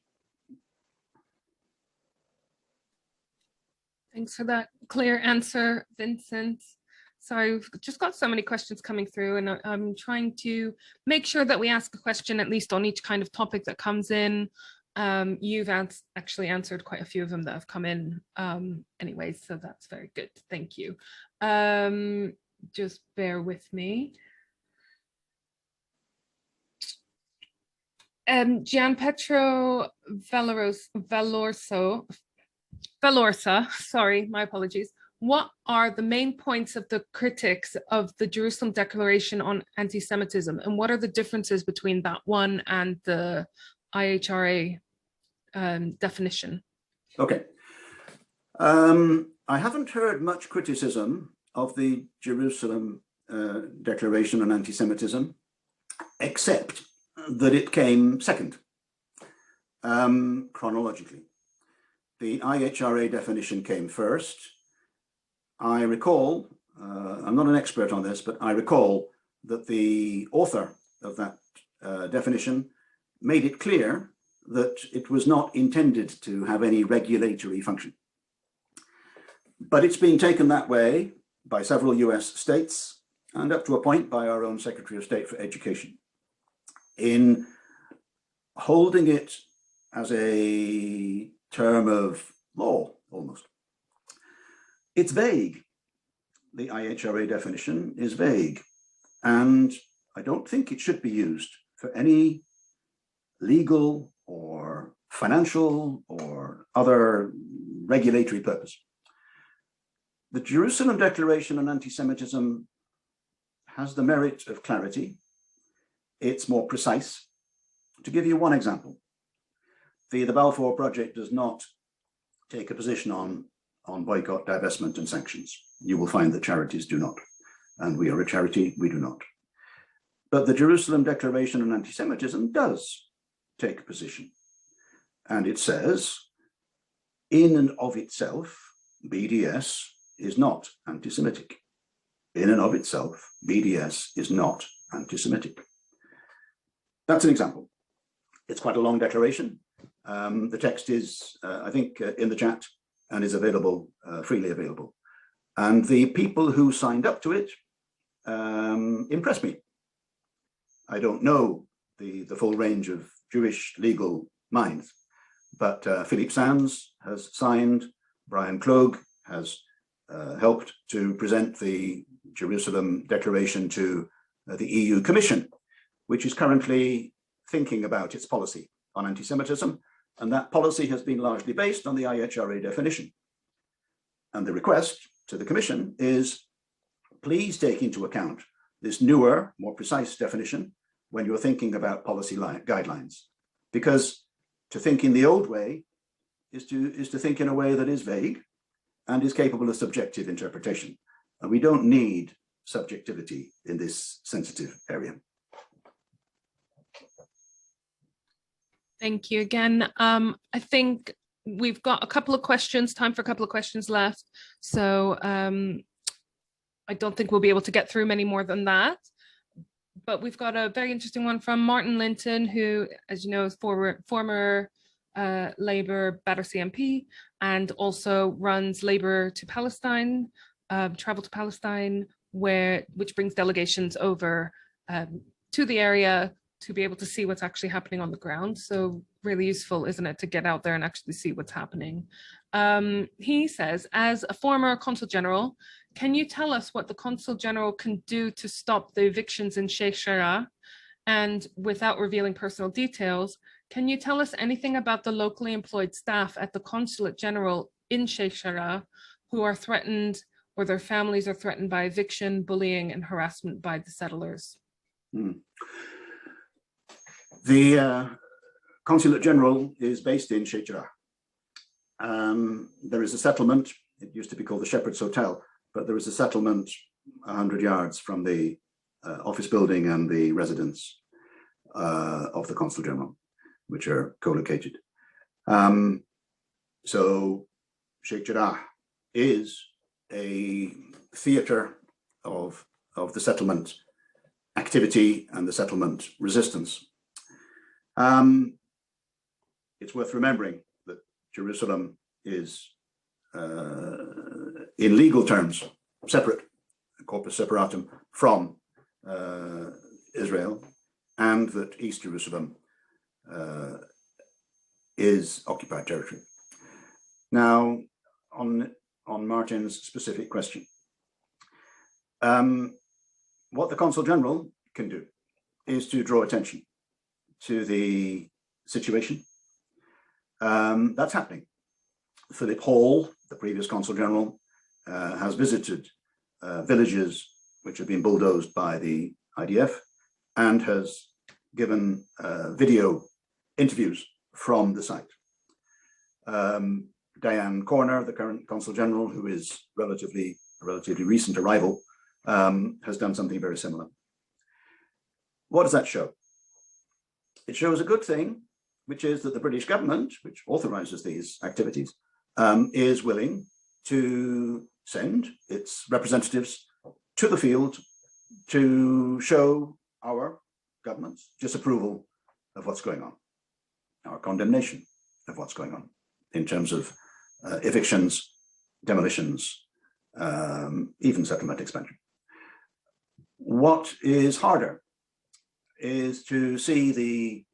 Thanks for that clear answer, Vincent. Sorry, we've just got so many questions coming through, and I'm trying to make sure that we ask a question at least on each kind of topic that comes in. You've actually answered quite a few of them that have come in anyways, so that's very good. Thank you. Just bear with me. Gianpietro Valorsa, sorry, my apologies. What are the main points of the critics of the Jerusalem Declaration on anti-Semitism, and what are the differences between that one and the IHRA definition? Okay. I haven't heard much criticism of the Jerusalem Declaration on anti-Semitism, except that it came second, chronologically. The IHRA definition came first. I recall, I'm not an expert on this, but I recall that the author of that definition made it clear that it was not intended to have any regulatory function. But it's been taken that way by several US states, and up to a point by our own Secretary of State for Education, in holding it as a term of law, almost. It's vague. The IHRA definition is vague, and I don't think it should be used for any legal or financial or other regulatory purpose. The Jerusalem Declaration on anti-Semitism has the merit of clarity. It's more precise. To give you one example, the Balfour Project does not take a position on boycott, divestment, and sanctions. You will find that charities do not. And we are a charity, we do not. But the Jerusalem Declaration on Anti-Semitism does take a position. And it says, in and of itself, BDS is not anti-Semitic. In and of itself, BDS is not anti-Semitic. That's an example. It's quite a long declaration. The text is, I think, in the chat and is available, freely available. And the people who signed up to it impressed me. I don't know the full range of Jewish legal minds, but Philippe Sands has signed, Brian Clough has helped to present the Jerusalem Declaration to the EU Commission, which is currently thinking about its policy on anti-Semitism, and that policy has been largely based on the IHRA definition. And the request to the Commission is, please take into account this newer, more precise definition when you're thinking about policy guidelines. Because to think in the old way is to think in a way that is vague and is capable of subjective interpretation. And we don't need subjectivity in this sensitive area. Thank you again. I think we've got a couple of questions, time for a couple of questions left. So I don't think we'll be able to get through many more than that. But we've got a very interesting one from Martin Linton, who, as you know, is former Labour Battersea MP and also runs Labour to Palestine, Travel to Palestine, which brings delegations over to the area to be able to see what's actually happening on the ground. So really useful, isn't it, to get out there and actually see what's happening. He says, as a former Consul-General, can you tell us what the Consul-General can do to stop the evictions in Sheikh Jarrah? And without revealing personal details, can you tell us anything about the locally employed staff at the Consulate-General in Sheikh Jarrah who are threatened or their families are threatened by eviction, bullying, and harassment by the settlers? The Consulate-General is based in Sheikh Jarrah. There is a settlement, it used to be called the Shepherd's Hotel, but there is a settlement 100 yards from the office building and the residence of the Consul-General, which are co-located. So Sheikh Jarrah is a theatre of the settlement activity and the settlement resistance. It's worth remembering that Jerusalem is, in legal terms, separate, corpus separatum, from Israel, and that East Jerusalem is occupied territory. Now, on Martin's specific question, what the Consul-General can do is to draw attention to the situation. That's happening. Philip Hall, the previous Consul-General, has visited villages which have been bulldozed by the IDF and has given video interviews from the site. Diane Corner, the current Consul-General, who is a relatively recent arrival, has done something very similar. What does that show? It shows a good thing, which is that the British government, which authorizes these activities, is willing to send its representatives to the field to show our government's disapproval of what's going on, our condemnation of what's going on in terms of evictions, demolitions, even settlement expansion. What is harder is to see the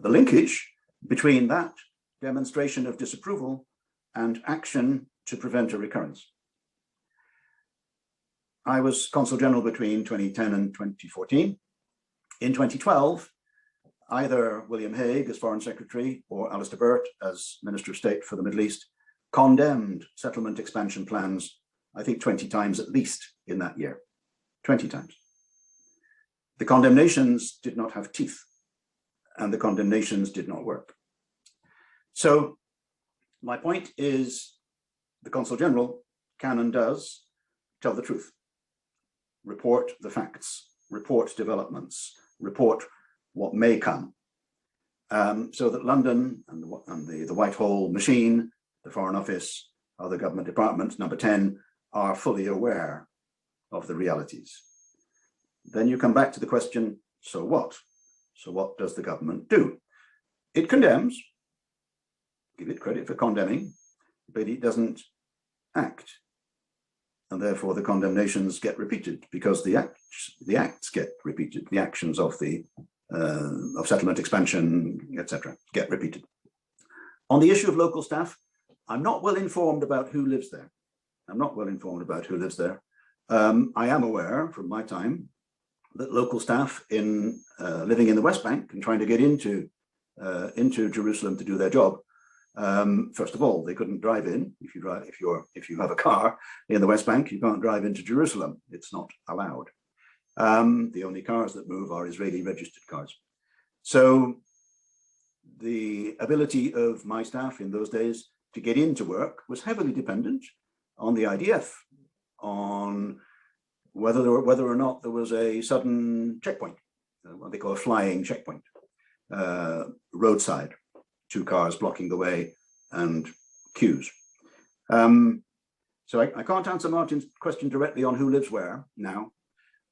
linkage between that demonstration of disapproval and action to prevent a recurrence. I was Consul-General between 2010 and 2014. In 2012, either William Hague as Foreign Secretary or Alistair Burt as Minister of State for the Middle East condemned settlement expansion plans, I think 20 times at least in that year, 20 times. The condemnations did not have teeth and the condemnations did not work. So my point is the Consul-General can and does tell the truth, report the facts, report developments, report what may come, so that London and the Whitehall machine, the Foreign Office, other government departments, number 10, are fully aware of the realities. Then you come back to the question, so what? So what does the government do? It condemns, give it credit for condemning, but it doesn't act. And therefore the condemnations get repeated because the acts get repeated, the actions of settlement expansion, etc., get repeated. On the issue of local staff, I'm not well informed about who lives there. I am aware from my time that local staff living in the West Bank and trying to get into Jerusalem to do their job, first of all, they couldn't drive in. If you have a car in the West Bank, you can't drive into Jerusalem. It's not allowed. The only cars that move are Israeli registered cars. So the ability of my staff in those days to get into work was heavily dependent on the IDF, on whether or not there was a sudden checkpoint, what they call a flying checkpoint, roadside, 2 cars blocking the way and queues. So I can't answer Martin's question directly on who lives where now,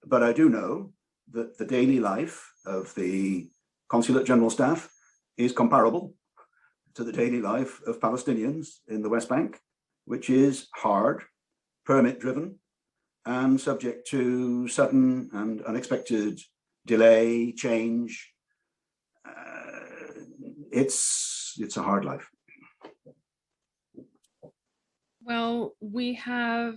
but I do know that the daily life of the Consulate-General staff is comparable to the daily life of Palestinians in the West Bank, which is hard, permit-driven, and subject to sudden and unexpected delay, change. It's a hard life. Well, we have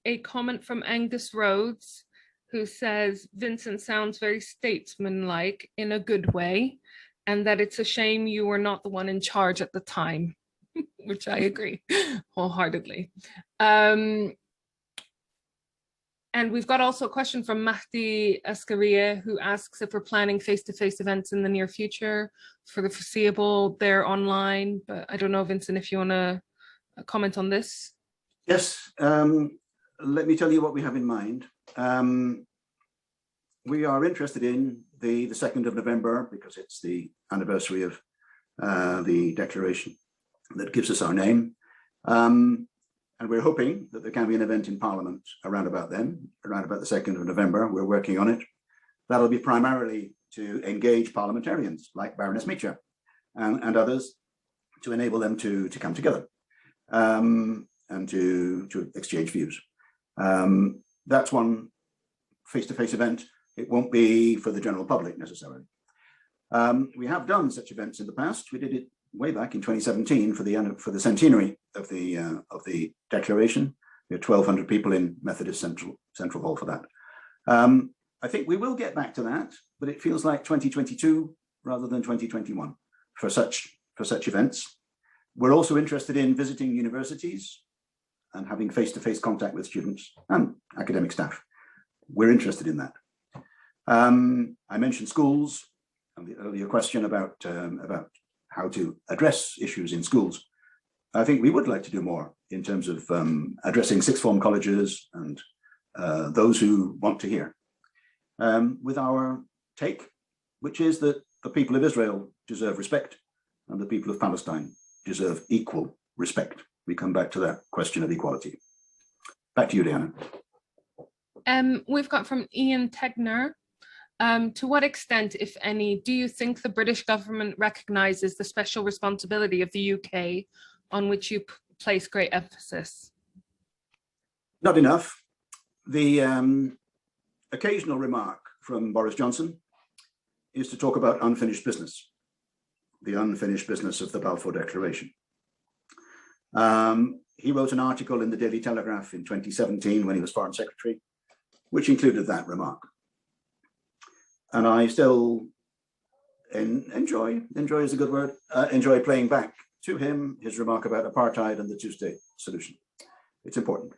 a comment from Angus Rhodes, who says Vincent sounds very statesman-like in a good way, and that it's a shame you were not the one in charge at the time, which I agree wholeheartedly. And we've got also a question from Mahdi Askaria, who asks if we're planning face-to-face events in the near future for the foreseeable. They're online, but I don't know, Vincent, if you want to comment on this. Yes, let me tell you what we have in mind. We are interested in the 2nd of November because it's the anniversary of the declaration that gives us our name. And we're hoping that there can be an event in Parliament around about then, around about the 2nd of November. We're working on it. That'll be primarily to engage parliamentarians like Baroness Meacher and others, to enable them to come together and to exchange views. That's one face-to-face event. It won't be for the general public necessarily. We have done such events in the past. We did it way back in 2017 for the centenary of the declaration. We had 1,200 people in Methodist Central Hall for that. I think we will get back to that, but it feels like 2022 rather than 2021 for such events. We're also interested in visiting universities and having face-to-face contact with students and academic staff. We're interested in that. I mentioned schools and the earlier question about how to address issues in schools. I think we would like to do more in terms of addressing sixth form colleges and those who want to hear. With our take, which is that the people of Israel deserve respect and the people of Palestine deserve equal respect. We come back to that question of equality. Back to you, Diana. We've got from Ian Tegner. To what extent, if any, do you think the British government recognises the special responsibility of the UK on which you place great emphasis? Not enough. The occasional remark from Boris Johnson is to talk about unfinished business, the unfinished business of the Balfour Declaration. He wrote an article in the Daily Telegraph in 2017 when he was Foreign Secretary, which included that remark. And I still enjoy is a good word, enjoy playing back to him his remark about apartheid and the two-state solution. It's important.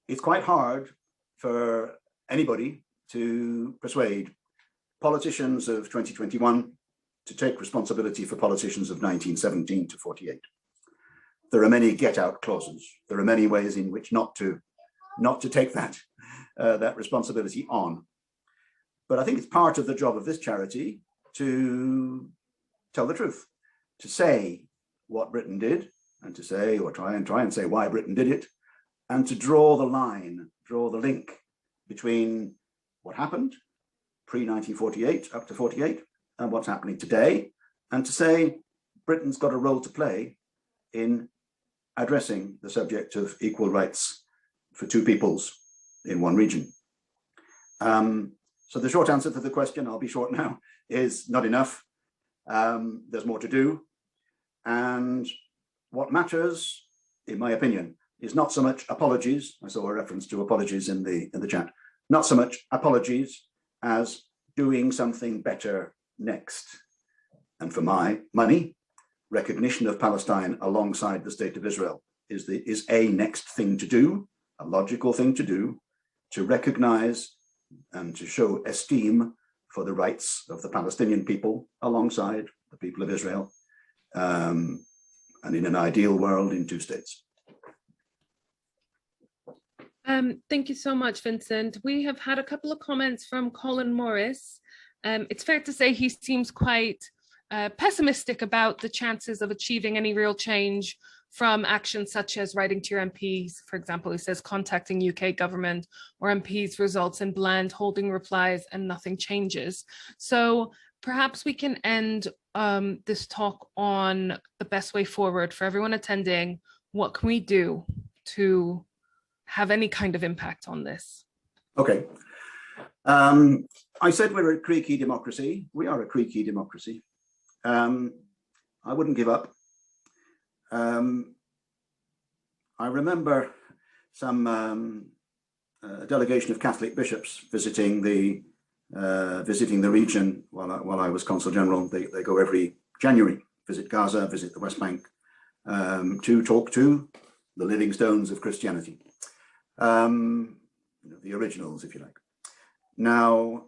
It's quite hard for anybody to persuade politicians of 2021 to take responsibility for politicians of 1917 to 48. There are many get-out clauses. There are many ways in which not to take that responsibility on. But I think it's part of the job of this charity to tell the truth, to say what Britain did, and to say, or try and say why Britain did it, and to draw the line, draw the link between what happened pre-1948 up to 48 and what's happening today, and to say Britain's got a role to play in addressing the subject of equal rights for two peoples in one region. So the short answer to the question, I'll be short now, is not enough. There's more to do. And what matters, in my opinion, is not so much apologies. I saw a reference to apologies in the chat. Not so much apologies as doing something better next. And for my money, recognition of Palestine alongside the state of Israel is a next thing to do, a logical thing to do, to recognize and to show esteem for the rights of the Palestinian people alongside the people of Israel, and in an ideal world in two states. Thank you so much, Vincent. We have had a couple of comments from Colin Morris. It's fair to say he seems quite pessimistic about the chances of achieving any real change from actions such as writing to your MPs. For example, he says contacting UK government or MPs results in bland holding replies and nothing changes. So perhaps we can end this talk on the best way forward for everyone attending. What can we do to have any kind of impact on this? Okay. I said we're a creaky democracy. We are a creaky democracy. I wouldn't give up. I remember some delegation of Catholic bishops visiting the region while I was Consul-General. They go every January, visit Gaza, visit the West Bank, to talk to the living stones of Christianity, the originals, if you like. Now,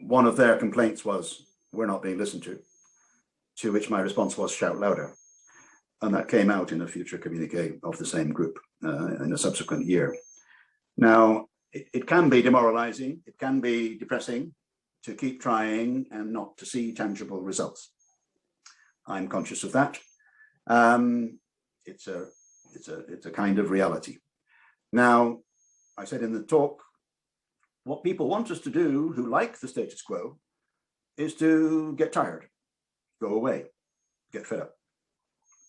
one of their complaints was, we're not being listened to which my response was, shout louder. And that came out in a future communique of the same group in a subsequent year. Now, it can be demoralizing, it can be depressing to keep trying and not to see tangible results. I'm conscious of that. It's a kind of reality. Now, I said in the talk, what people want us to do who like the status quo is to get tired, go away, get fed up.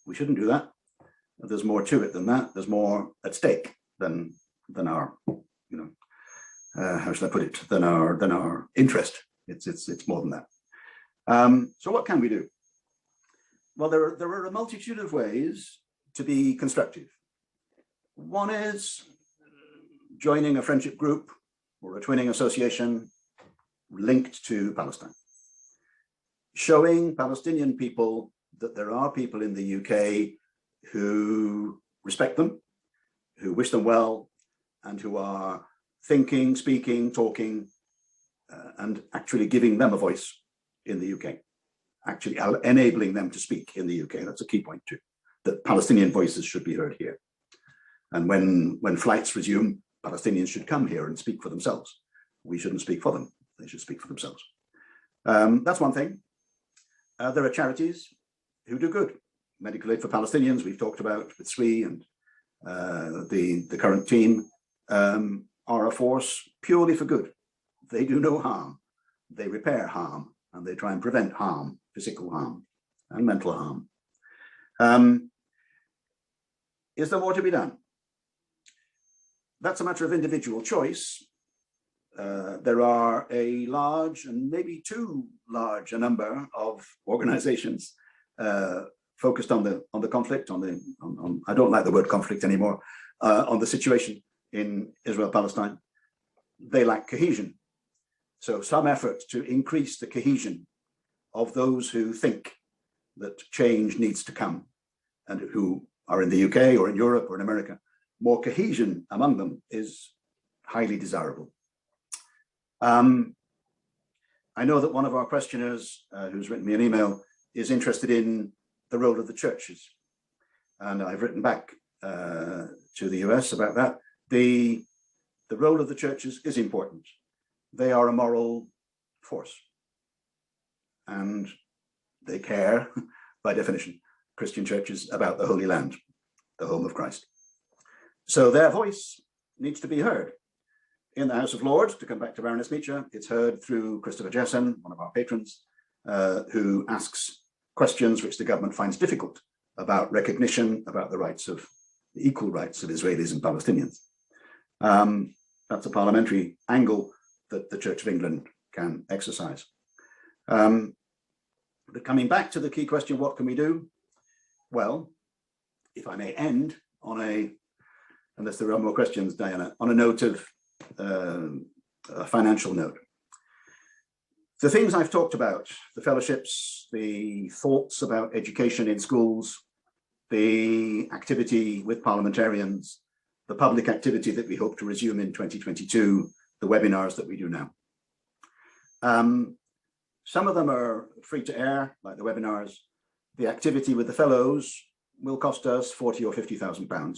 We shouldn't do that. There's more to it than that. There's more at stake than our, how should I put it, than our interest. It's more than that. So what can we do? Well, there are a multitude of ways to be constructive. One is joining a friendship group or a twinning association linked to Palestine. Showing Palestinian people that there are people in the UK who respect them, who wish them well, and who are thinking, speaking, talking, and actually giving them a voice in the UK, actually enabling them to speak in the UK. That's a key point too, that Palestinian voices should be heard here. And when flights resume, Palestinians should come here and speak for themselves. We shouldn't speak for them. They should speak for themselves. That's one thing. There are charities who do good. Medical Aid for Palestinians, we've talked about with SWE, and the current team are a force purely for good. They do no harm. They repair harm, and they try and prevent harm, physical harm and mental harm. Is there more to be done? That's a matter of individual choice. There are a large, and maybe too large a number of organizations focused on the conflict, I don't like the word conflict anymore, on the situation in Israel-Palestine. They lack cohesion. So some effort to increase the cohesion of those who think that change needs to come and who are in the UK or in Europe or in America, more cohesion among them is highly desirable. I know that one of our questioners who's written me an email is interested in the role of the churches. And I've written back to the US about that. The role of the churches is important. They are a moral force. And they care, by definition, Christian churches, about the Holy Land, the home of Christ. So their voice needs to be heard. In the House of Lords, to come back to Baroness Meacher, it's heard through Christopher Jessen, one of our patrons, who asks questions which the government finds difficult about recognition, about the equal rights of Israelis and Palestinians. That's a parliamentary angle that the Church of England can exercise. But coming back to the key question, what can we do? Well, if I may end on unless there are more questions, Diana, on a note of a financial note. The things I've talked about, the fellowships, the thoughts about education in schools, the activity with parliamentarians, the public activity that we hope to resume in 2022, the webinars that we do now. Some of them are free to air, like the webinars. The activity with the fellows will cost us £40,000 or £50,000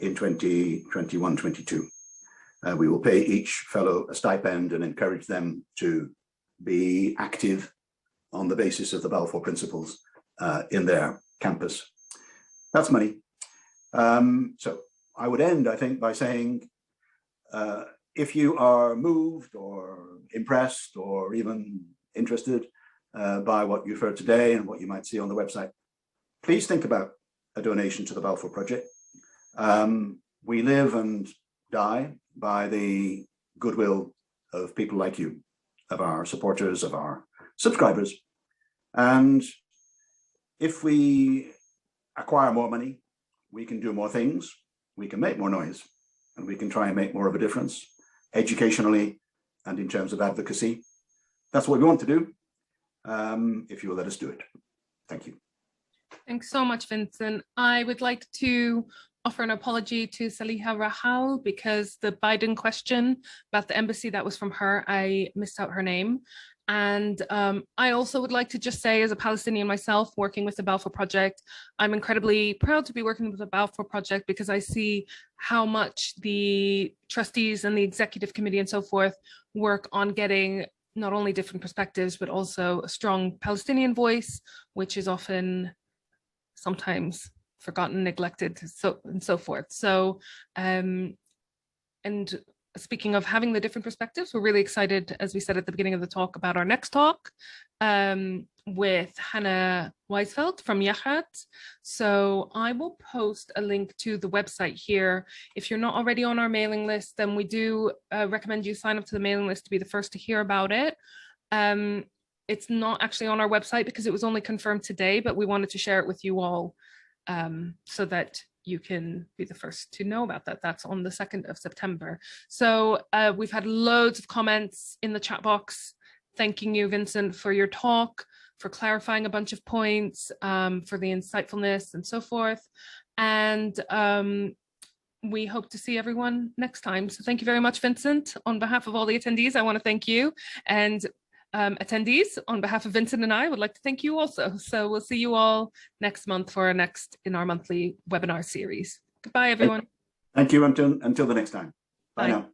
in 2021-22. We will pay each fellow a stipend and encourage them to be active on the basis of the Balfour principles in their campus. That's money. So I would end, I think, by saying, if you are moved or impressed or even interested by what you've heard today and what you might see on the website, please think about a donation to the Balfour Project. We live and die by the goodwill of people like you, of our supporters, of our subscribers. And if we acquire more money, we can do more things, we can make more noise, and we can try and make more of a difference educationally and in terms of advocacy. That's what we want to do, if you will let us do it. Thank you. Thanks so much, Vincent. I would like to offer an apology to Saliha Rahal because the Biden question about the embassy, that was from her. I missed out her name. And I also would like to just say, as a Palestinian myself, working with the Balfour Project, I'm incredibly proud to be working with the Balfour Project because I see how much the trustees and the executive committee and so forth work on getting not only different perspectives, but also a strong Palestinian voice, which is often sometimes forgotten, neglected, and so forth. So, and speaking of having the different perspectives, we're really excited, as we said at the beginning of the talk, about our next talk with Hannah Weisfeld from Yachat. So I will post a link to the website here. If you're not already on our mailing list, then we do recommend you sign up to the mailing list to be the first to hear about it. It's not actually on our website because it was only confirmed today, but we wanted to share it with you all so that you can be the first to know about that. That's on the 2nd of September. So we've had loads of comments in the chat box thanking you, Vincent, for your talk, for clarifying a bunch of points, for the insightfulness and so forth. And we hope to see everyone next time. So thank you very much, Vincent. On behalf of all the attendees, I want to thank you. And attendees, on behalf of Vincent and I, would like to thank you also. So we'll see you all next month for in our monthly webinar series. Goodbye, everyone. Thank you until the next time. Bye now.